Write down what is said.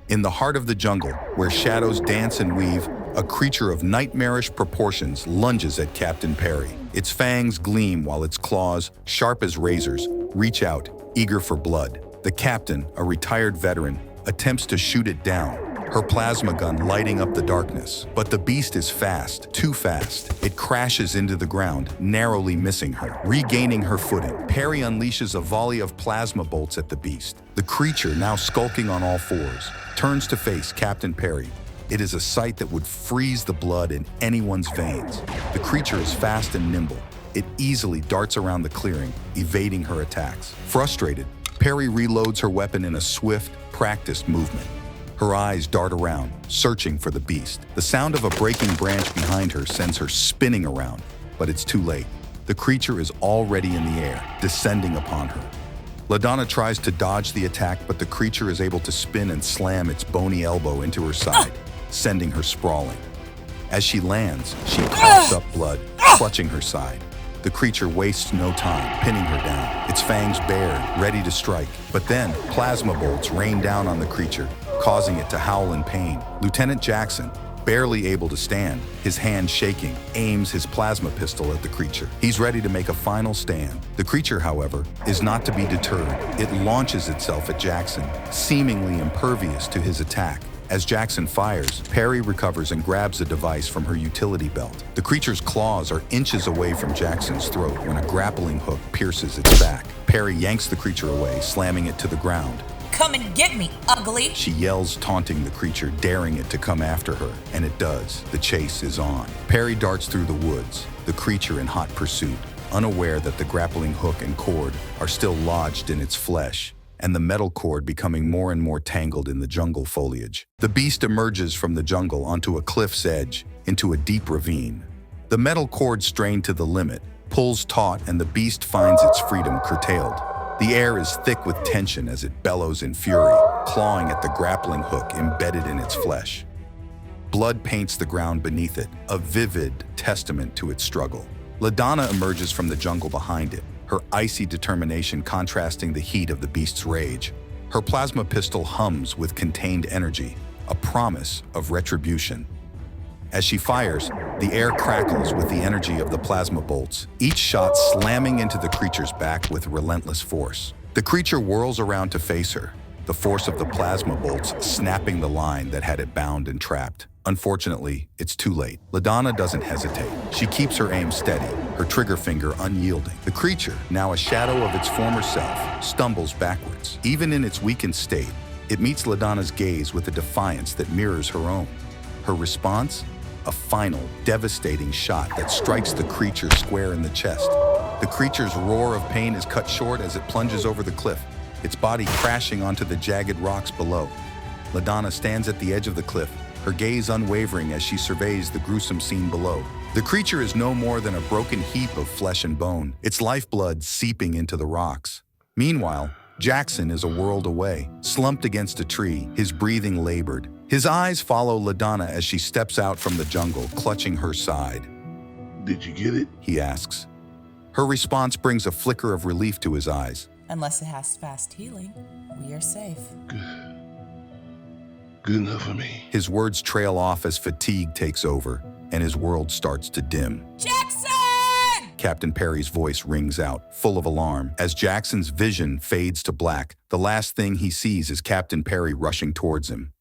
In the heart of the jungle, where shadows dance and weave, a creature of nightmarish proportions lunges at Captain Perry. Its fangs gleam while its claws, sharp as razors, reach out, eager for blood. The captain, a retired veteran, attempts to shoot it down, her plasma gun lighting up the darkness. But the beast is fast, too fast. It crashes into the ground, narrowly missing her. Regaining her footing, Perry unleashes a volley of plasma bolts at the beast. The creature, now skulking on all fours, turns to face Captain Perry. It is a sight that would freeze the blood in anyone's veins. The creature is fast and nimble. It easily darts around the clearing, evading her attacks. Frustrated, Perry reloads her weapon in a swift, practiced movement. Her eyes dart around, searching for the beast. The sound of a breaking branch behind her sends her spinning around, but it's too late. The creature is already in the air, descending upon her. LaDonna tries to dodge the attack, but the creature is able to spin and slam its bony elbow into her side, sending her sprawling. As she lands, she coughs up blood, clutching her side. The creature wastes no time, pinning her down, its fangs bared, ready to strike. But then, plasma bolts rain down on the creature, causing it to howl in pain. Lieutenant Jackson, barely able to stand, his hand shaking, aims his plasma pistol at the creature. He's ready to make a final stand. The creature, however, is not to be deterred. It launches itself at Jackson, seemingly impervious to his attack. As Jackson fires, Perry recovers and grabs a device from her utility belt. The creature's claws are inches away from Jackson's throat when a grappling hook pierces its back. Perry yanks the creature away, slamming it to the ground. Come and get me, ugly! She yells, taunting the creature, daring it to come after her. And it does. The chase is on. Perry darts through the woods, the creature in hot pursuit, unaware that the grappling hook and cord are still lodged in its flesh, and the metal cord becoming more and more tangled in the jungle foliage. The beast emerges from the jungle onto a cliff's edge, into a deep ravine. The metal cord strained to the limit, pulls taut, and the beast finds its freedom curtailed. The air is thick with tension as it bellows in fury, clawing at the grappling hook embedded in its flesh. Blood paints the ground beneath it, a vivid testament to its struggle. LaDonna emerges from the jungle behind it, her icy determination contrasting the heat of the beast's rage. Her plasma pistol hums with contained energy, a promise of retribution. As she fires, the air crackles with the energy of the plasma bolts, each shot slamming into the creature's back with relentless force. The creature whirls around to face her, the force of the plasma bolts snapping the line that had it bound and trapped. Unfortunately, it's too late. LaDonna doesn't hesitate. She keeps her aim steady, her trigger finger unyielding. The creature, now a shadow of its former self, stumbles backwards. Even in its weakened state, it meets LaDonna's gaze with a defiance that mirrors her own. Her response? A final, devastating shot that strikes the creature square in the chest. The creature's roar of pain is cut short as it plunges over the cliff, its body crashing onto the jagged rocks below. LaDonna stands at the edge of the cliff, her gaze unwavering as she surveys the gruesome scene below. The creature is no more than a broken heap of flesh and bone, its lifeblood seeping into the rocks. Meanwhile, Jackson is a world away, slumped against a tree, his breathing labored. His eyes follow LaDonna as she steps out from the jungle, clutching her side. Did you get it? He asks. Her response brings a flicker of relief to his eyes. Unless it has fast healing, we are safe. Good enough for me. His words trail off as fatigue takes over, and his world starts to dim. Jackson! Captain Perry's voice rings out, full of alarm. As Jackson's vision fades to black, the last thing he sees is Captain Perry rushing towards him.